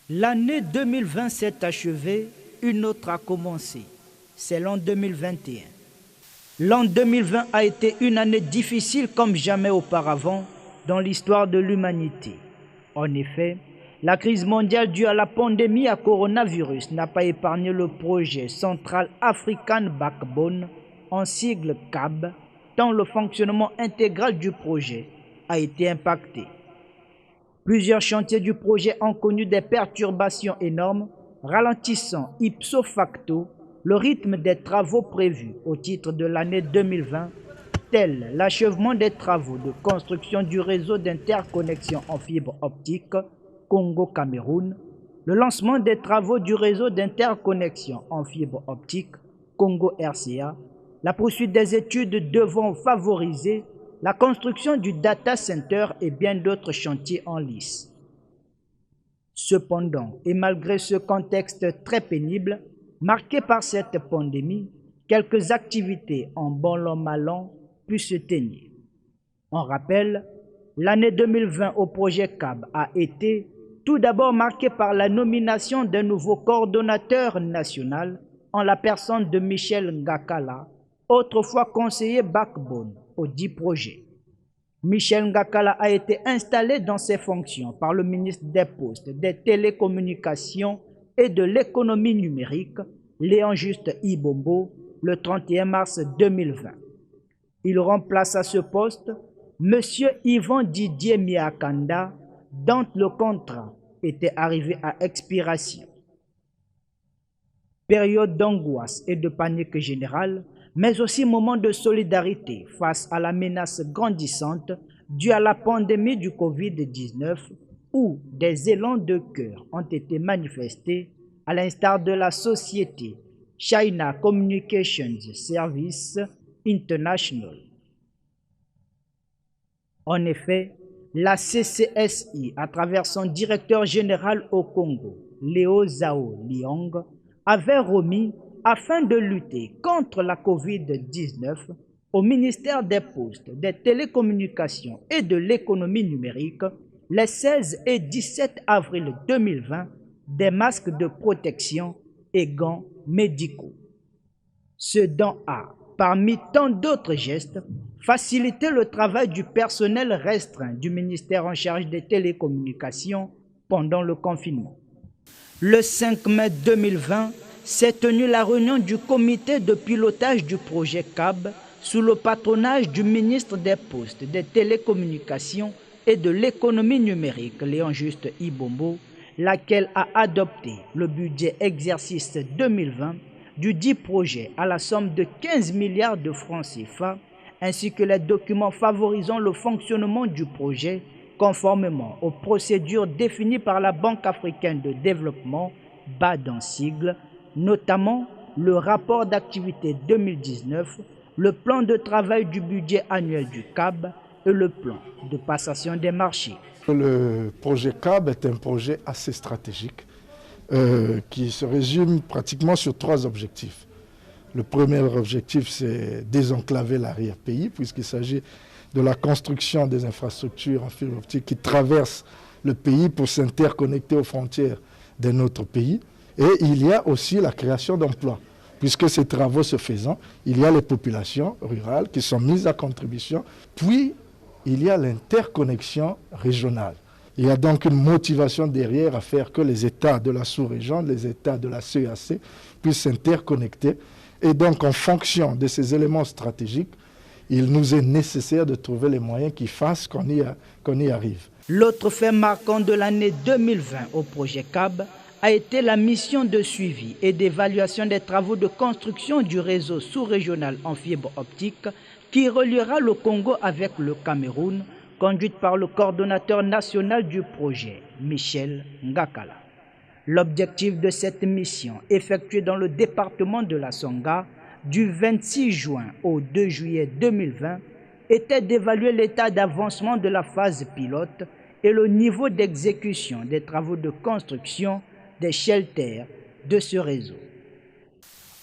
L'année 2020 s'est achevée, une autre a commencé. C'est l'an 2021. L'an 2020 a été une année difficile comme jamais auparavant dans l'histoire de l'humanité. En effet, la crise mondiale due à la pandémie à coronavirus n'a pas épargné le projet Central African Backbone, en sigle CAB, tant le fonctionnement intégral du projet a été impacté. Plusieurs chantiers du projet ont connu des perturbations énormes, ralentissant ipso facto le rythme des travaux prévus au titre de l'année 2020, tels l'achèvement des travaux de construction du réseau d'interconnexion en fibre optique Congo-Cameroun, le lancement des travaux du réseau d'interconnexion en fibre optique Congo-RCA, la poursuite des études devant favoriser la construction du data center et bien d'autres chantiers en lice. Cependant, et malgré ce contexte très pénible, marqué par cette pandémie, quelques activités en bon an mal an pu se tenir. En rappel, l'année 2020 au projet CAB a été tout d'abord marquée par la nomination d'un nouveau coordonnateur national en la personne de Michel Ngakala, autrefois conseiller Backbone au dit projet. Michel Ngakala a été installé dans ses fonctions par le ministre des Postes, des Télécommunications et de l'Économie numérique, Léon-Juste Ibombo, le 31 mars 2020. Il remplace à ce poste M. Yvan Didier Miakanda, dont le contrat était arrivé à expiration. Période d'angoisse et de panique générale, mais aussi moment de solidarité face à la menace grandissante due à la pandémie du Covid-19 où des élans de cœur ont été manifestés à l'instar de la société China Communications Service International. En effet, la CCSI, à travers son directeur général au Congo, Léo Zhao Liang, avait remis, afin de lutter contre la Covid-19, au ministère des Postes, des Télécommunications et de l'Économie numérique, les 16 et 17 avril 2020, des masques de protection et gants médicaux. Ce don a, parmi tant d'autres gestes, facilité le travail du personnel restreint du ministère en charge des télécommunications pendant le confinement. Le 5 mai 2020, s'est tenue la réunion du comité de pilotage du projet CAB sous le patronage du ministre des Postes, des Télécommunications et de l'Économie numérique, Léon-Juste Ibombo, laquelle a adopté le budget exercice 2020 du dit projet à la somme de 15 milliards de francs CFA, ainsi que les documents favorisant le fonctionnement du projet conformément aux procédures définies par la Banque africaine de développement, BAD en sigle, notamment le rapport d'activité 2019, le plan de travail du budget annuel du CAB et le plan de passation des marchés. Le projet CAB est un projet assez stratégique qui se résume pratiquement sur 3 objectifs. Le premier objectif, c'est désenclaver l'arrière-pays, puisqu'il s'agit de la construction des infrastructures en fibre optique qui traversent le pays pour s'interconnecter aux frontières d'un autre pays. Et il y a aussi la création d'emplois, puisque ces travaux se faisant, il y a les populations rurales qui sont mises à contribution, puis il y a l'interconnexion régionale. Il y a donc une motivation derrière à faire que les États de la sous-région, les États de la CEAC puissent s'interconnecter. Et donc en fonction de ces éléments stratégiques, il nous est nécessaire de trouver les moyens qui fassent qu'on y arrive. L'autre fait marquant de l'année 2020 au projet CAB a été la mission de suivi et d'évaluation des travaux de construction du réseau sous-régional en fibre optique qui reliera le Congo avec le Cameroun, conduite par le coordonnateur national du projet, Michel Ngakala. L'objectif de cette mission, effectuée dans le département de la Songa, du 26 juin au 2 juillet 2020, était d'évaluer l'état d'avancement de la phase pilote et le niveau d'exécution des travaux de construction des shelters de ce réseau.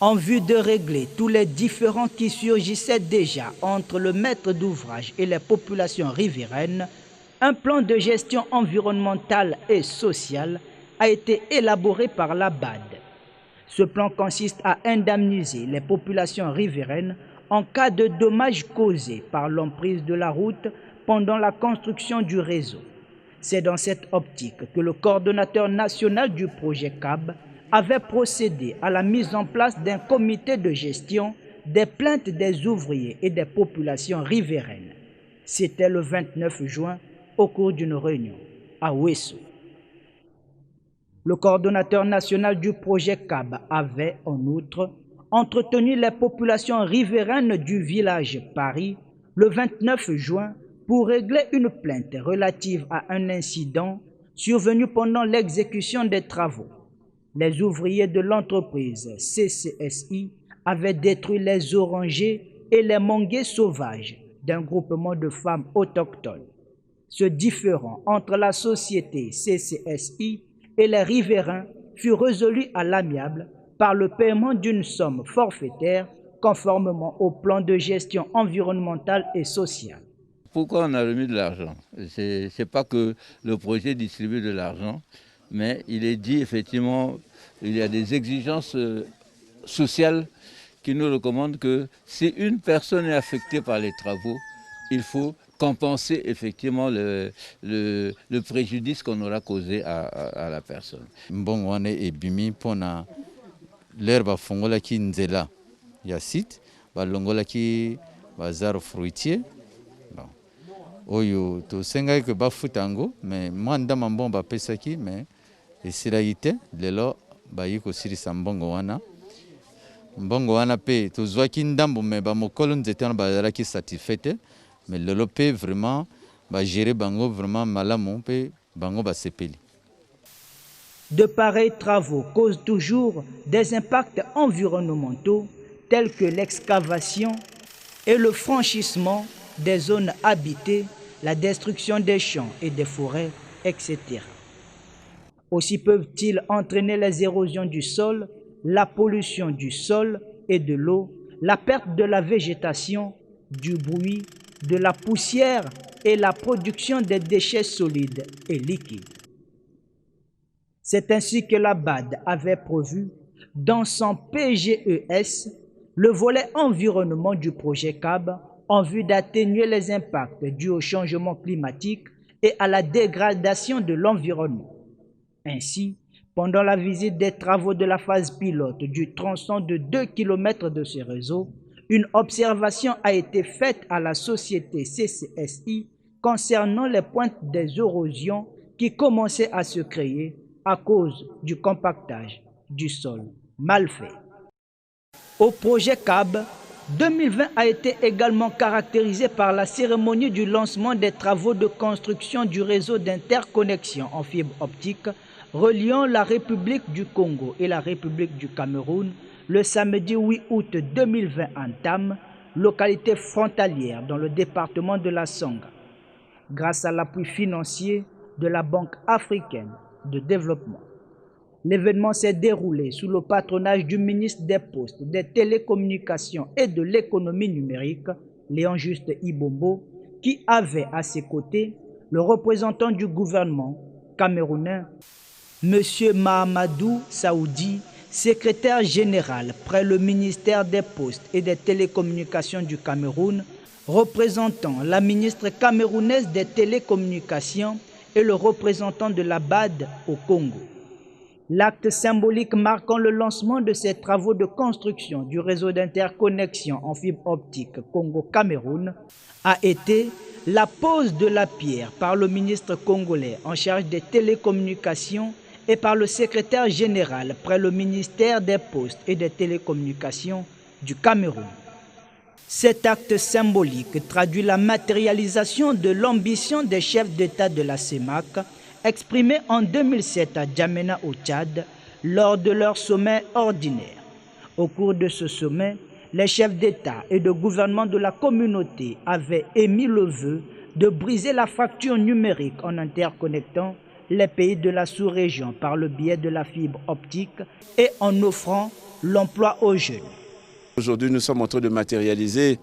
En vue de régler tous les différends qui surgissaient déjà entre le maître d'ouvrage et les populations riveraines, un plan de gestion environnementale et sociale a été élaboré par la BAD. Ce plan consiste à indemniser les populations riveraines en cas de dommages causés par l'emprise de la route pendant la construction du réseau. C'est dans cette optique que le coordonnateur national du projet CAB avait procédé à la mise en place d'un comité de gestion des plaintes des ouvriers et des populations riveraines. C'était le 29 juin au cours d'une réunion à Ouessou. Le coordonnateur national du projet CAB avait, en outre, entretenu les populations riveraines du village Paris le 29 juin pour régler une plainte relative à un incident survenu pendant l'exécution des travaux. Les ouvriers de l'entreprise CCSI avaient détruit les orangers et les manguiers sauvages d'un groupement de femmes autochtones. Ce différend entre la société CCSI et les riverains fut résolu à l'amiable par le paiement d'une somme forfaitaire conformément au plan de gestion environnementale et sociale. Pourquoi on a remis de l'argent? Ce n'est pas que le projet distribue de l'argent, mais il est dit effectivement, il y a des exigences sociales qui nous recommandent que si une personne est affectée par les travaux, il faut compenser effectivement le préjudice qu'on aura causé à la personne. Bon, on est bimi pour l'herbe fongola qui nzela, il y a site, longola qui bazar fruitier. Oyo to senga que bafutango, mais moi ndamambon ba pesaki, mais esiraite lelo bayiko siri sambongo wana. Mbongo wana pe to zwaki ndambo mais ba mokolo nzete na bazara ki satisfaite. Mais le lopé vraiment va gérer bango vraiment malamon pe bango ba sepeli. De pareils travaux causent toujours des impacts environnementaux tels que l'excavation et le franchissement des zones habitées, la destruction des champs et des forêts, etc. Aussi peuvent-ils entraîner les érosions du sol, la pollution du sol et de l'eau, la perte de la végétation, du bruit, de la poussière et la production des déchets solides et liquides. C'est ainsi que la BAD avait prévu, dans son PGES, le volet environnement du projet CAB en vue d'atténuer les impacts dus au changement climatique et à la dégradation de l'environnement. Ainsi, pendant la visite des travaux de la phase pilote du tronçon de 2 km de ce réseau, une observation a été faite à la société CCSI concernant les pointes des érosions qui commençaient à se créer à cause du compactage du sol mal fait. Au projet CAB, 2020 a été également caractérisé par la cérémonie du lancement des travaux de construction du réseau d'interconnexion en fibre optique reliant la République du Congo et la République du Cameroun le samedi 8 août 2020 en Tam, localité frontalière dans le département de la Songa, grâce à l'appui financier de la Banque africaine de développement. L'événement s'est déroulé sous le patronage du ministre des Postes, des Télécommunications et de l'Économie numérique, Léon Juste Ibombo, qui avait à ses côtés le représentant du gouvernement camerounais, M. Mahamadou Saoudi, secrétaire général près le ministère des Postes et des Télécommunications du Cameroun, représentant la ministre camerounaise des Télécommunications et le représentant de la BAD au Congo. L'acte symbolique marquant le lancement de ces travaux de construction du réseau d'interconnexion en fibre optique Congo-Cameroun a été la pose de la pierre par le ministre congolais en charge des télécommunications et par le secrétaire général près le ministère des Postes et des Télécommunications du Cameroun. Cet acte symbolique traduit la matérialisation de l'ambition des chefs d'État de la CEMAC exprimée en 2007 à Djamena au Tchad lors de leur sommet ordinaire. Au cours de ce sommet, les chefs d'État et de gouvernement de la communauté avaient émis le vœu de briser la fracture numérique en interconnectant les pays de la sous-région par le biais de la fibre optique et en offrant l'emploi aux jeunes. Aujourd'hui, nous sommes en train de matérialiser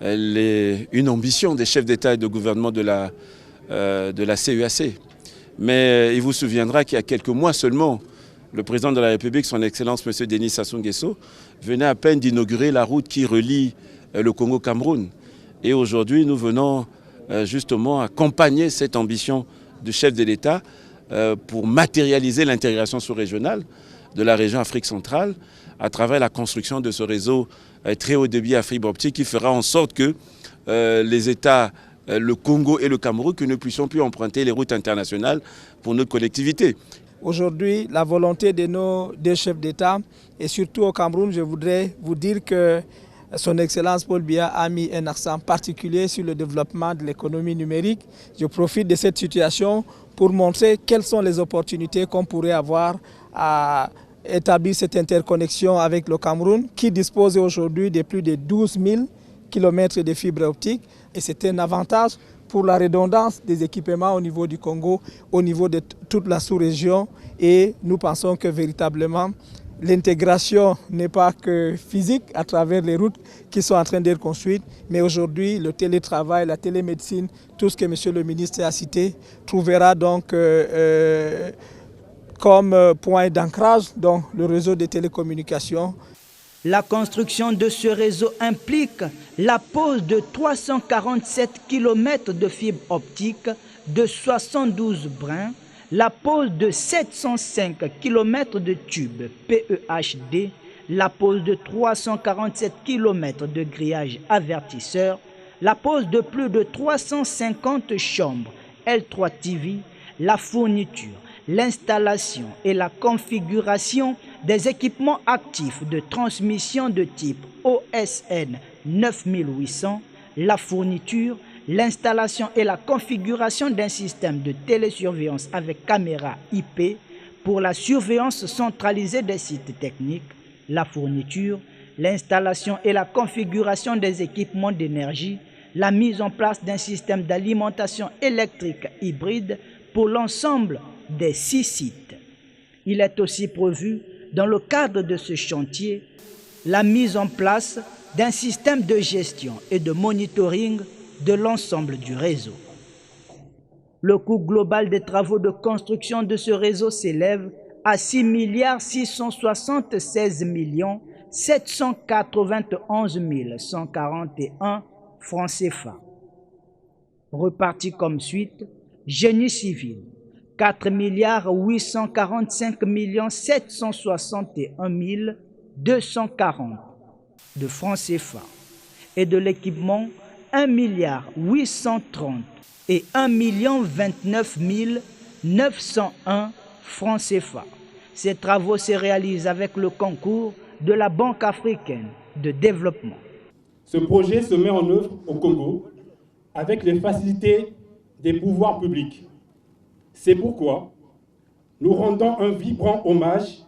une ambition des chefs d'État et de gouvernement de la CEAC. Mais il vous souviendra qu'il y a quelques mois seulement, le président de la République, son Excellence M. Denis Sassou Nguesso, venait à peine d'inaugurer la route qui relie le Congo-Cameroun. Et aujourd'hui, nous venons justement accompagner cette ambition du chef de l'État pour matérialiser l'intégration sous-régionale de la région Afrique centrale à travers la construction de ce réseau très haut débit à fibre optique qui fera en sorte que les États, le Congo et le Cameroun, que nous puissions plus emprunter les routes internationales pour notre collectivité. Aujourd'hui, la volonté de nos deux chefs d'État et surtout au Cameroun, je voudrais vous dire que son Excellence Paul Biya a mis un accent particulier sur le développement de l'économie numérique. Je profite de cette situation pour montrer quelles sont les opportunités qu'on pourrait avoir à établir cette interconnexion avec le Cameroun, qui dispose aujourd'hui de plus de 12 000 km de fibres optiques. Et c'est un avantage pour la redondance des équipements au niveau du Congo, au niveau de toute la sous-région. Et nous pensons que véritablement, l'intégration n'est pas que physique à travers les routes qui sont en train d'être construites, mais aujourd'hui, le télétravail, la télémédecine, tout ce que M. le ministre a cité, trouvera donc comme point d'ancrage dans le réseau de télécommunications. La construction de ce réseau implique la pose de 347 km de fibres optiques de 72 brins, la pose de 705 km de tubes PEHD, la pose de 347 km de grillage avertisseur, la pose de plus de 350 chambres L3 TV, la fourniture, l'installation et la configuration des équipements actifs de transmission de type OSN 9800, la fourniture, l'installation et la configuration d'un système de télésurveillance avec caméra IP pour la surveillance centralisée des sites techniques, la fourniture, l'installation et la configuration des équipements d'énergie, la mise en place d'un système d'alimentation électrique hybride pour l'ensemble des 6 sites. Il est aussi prévu, dans le cadre de ce chantier, la mise en place d'un système de gestion et de monitoring de l'ensemble du réseau. Le coût global des travaux de construction de ce réseau s'élève à 6 676 791 141 francs CFA. Reparti comme suite, génie civil, 4 845 761 240 de francs CFA et de l'équipement 1 830 et 1 029 901 francs CFA. Ces travaux se réalisent avec le concours de la Banque africaine de développement. Ce projet se met en œuvre au Congo avec les facilités des pouvoirs publics. C'est pourquoi nous rendons un vibrant hommage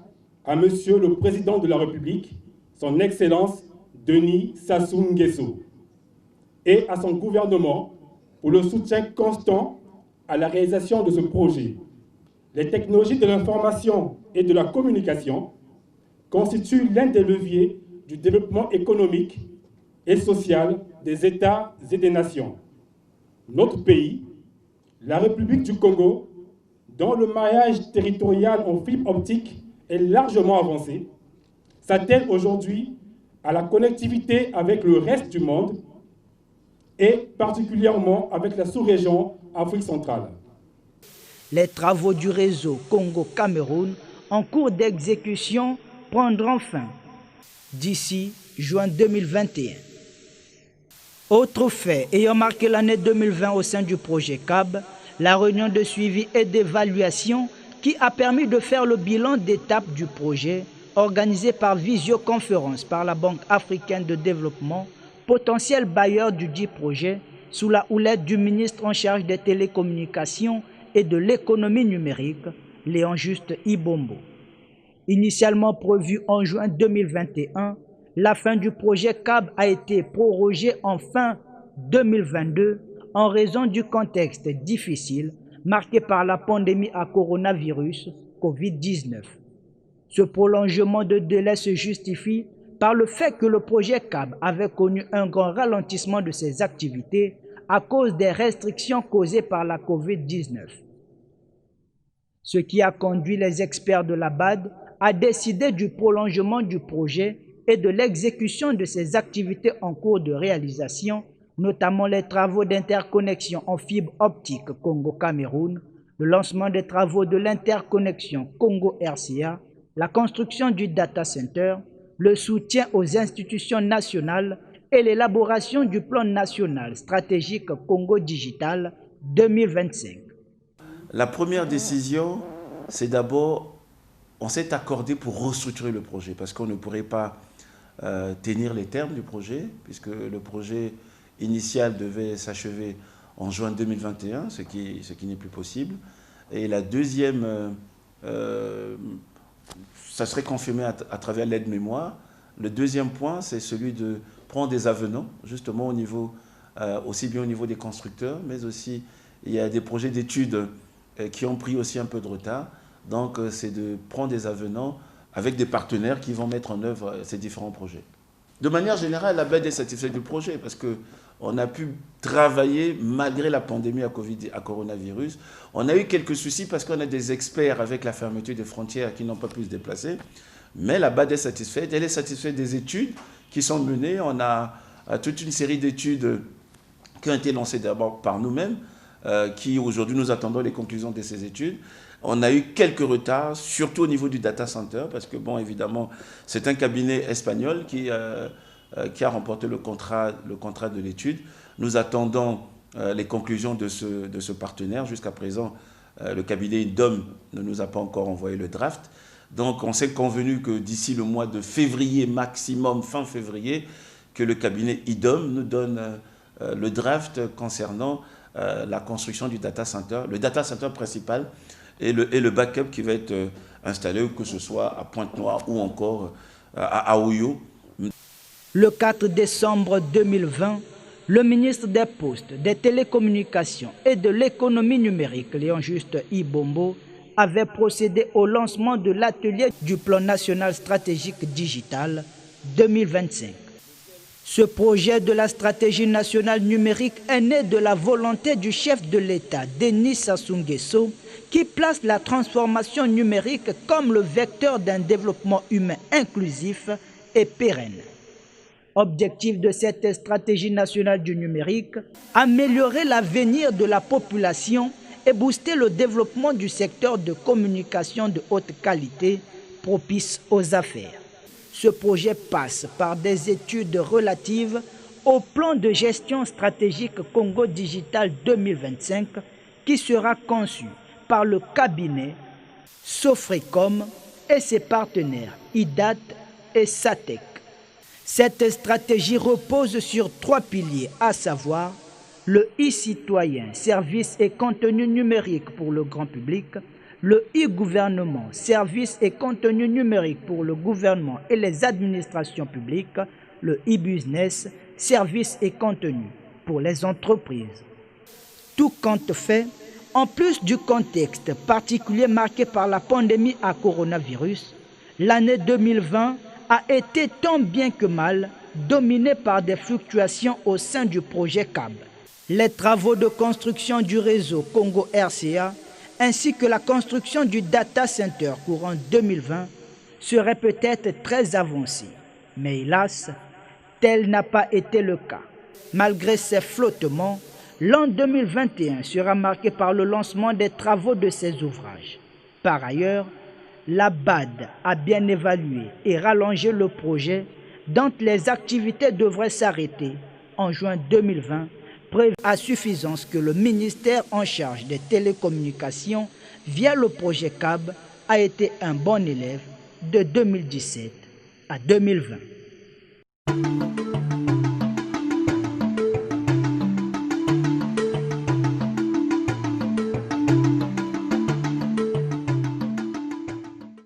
à Monsieur le Président de la République, son Excellence Denis Sassou Nguesso, et à son gouvernement pour le soutien constant à la réalisation de ce projet. Les technologies de l'information et de la communication constituent l'un des leviers du développement économique et social des États et des nations. Notre pays, la République du Congo, dont le maillage territorial en fibre optique est largement avancé, s'attelle aujourd'hui à la connectivité avec le reste du monde et particulièrement avec la sous-région Afrique centrale. Les travaux du réseau Congo-Cameroun en cours d'exécution prendront fin d'ici juin 2021. Autre fait ayant marqué l'année 2020 au sein du projet CAB, la réunion de suivi et d'évaluation qui a permis de faire le bilan d'étape du projet organisé par visioconférence par la Banque africaine de développement, potentiel bailleur du dit projet, sous la houlette du ministre en charge des télécommunications et de l'économie numérique, Léon Juste Ibombo. Initialement prévu en juin 2021, La fin du projet CAB a été prorogée en fin 2022 en raison du contexte difficile marqué par la pandémie à coronavirus COVID-19. Ce prolongement de délai se justifie par le fait que le projet CAB avait connu un grand ralentissement de ses activités à cause des restrictions causées par la COVID-19. Ce qui a conduit les experts de la BAD à décider du prolongement du projet et de l'exécution de ses activités en cours de réalisation, notamment les travaux d'interconnexion en fibre optique Congo-Cameroun, le lancement des travaux de l'interconnexion Congo-RCA, la construction du data center, le soutien aux institutions nationales et l'élaboration du plan national stratégique Congo Digital 2025. La première décision, c'est d'abord, on s'est accordé pour restructurer le projet parce qu'on ne pourrait pas tenir les termes du projet puisque le projet initial devait s'achever en juin 2021, ce qui n'est plus possible. Et la deuxième, ça serait confirmé à travers l'aide-mémoire. Le deuxième point, c'est celui de prendre des avenants, justement au niveau, aussi bien au niveau des constructeurs, mais aussi il y a des projets d'études qui ont pris aussi un peu de retard. Donc c'est de prendre des avenants avec des partenaires qui vont mettre en œuvre ces différents projets. De manière générale, la BAD est satisfaite du projet parce qu'on a pu travailler malgré la pandémie à coronavirus. On a eu quelques soucis parce qu'on a des experts avec la fermeture des frontières qui n'ont pas pu se déplacer. Mais la BAD est satisfaite. Elle est satisfaite des études qui sont menées. On a toute une série d'études qui ont été lancées d'abord par nous-mêmes, qui aujourd'hui nous attendons les conclusions de ces études. On a eu quelques retards, surtout au niveau du data center, parce que, bon, évidemment, c'est un cabinet espagnol qui a remporté le contrat de l'étude. Nous attendons les conclusions de ce partenaire. Jusqu'à présent, le cabinet IDOM ne nous a pas encore envoyé le draft. Donc, on s'est convenu que d'ici le mois de février, maximum fin février, que le cabinet IDOM nous donne le draft concernant la construction du data center, le data center principal, et le backup qui va être installé, que ce soit à Pointe-Noire ou encore à Aoyo. Le 4 décembre 2020, le ministre des Postes, des Télécommunications et de l'Économie numérique, Léon Juste Ibombo, avait procédé au lancement de l'atelier du plan national stratégique digital 2025. Ce projet de la stratégie nationale numérique est né de la volonté du chef de l'État, Denis Sassou Nguesso, qui place la transformation numérique comme le vecteur d'un développement humain inclusif et pérenne. Objectif de cette stratégie nationale du numérique, améliorer l'avenir de la population et booster le développement du secteur de communication de haute qualité propice aux affaires. Ce projet passe par des études relatives au plan de gestion stratégique Congo Digital 2025 qui sera conçu par le cabinet Sofrecom et ses partenaires IDAT et SATEC. Cette stratégie repose sur 3 piliers, à savoir le e-citoyen, services et contenu numérique pour le grand public, le e-gouvernement, services et contenu numérique pour le gouvernement et les administrations publiques, le e-business, services et contenu pour les entreprises. Tout compte fait, en plus du contexte particulier marqué par la pandémie à coronavirus, l'année 2020 a été tant bien que mal dominée par des fluctuations au sein du projet CAB. Les travaux de construction du réseau Congo-RCA ainsi que la construction du data center courant 2020 seraient peut-être très avancés. Mais hélas, tel n'a pas été le cas. Malgré ces flottements, l'an 2021 sera marqué par le lancement des travaux de ces ouvrages. Par ailleurs, la BAD a bien évalué et rallongé le projet dont les activités devraient s'arrêter en juin 2020, preuve à suffisance que le ministère en charge des télécommunications, via le projet CAB, a été un bon élève de 2017 à 2020.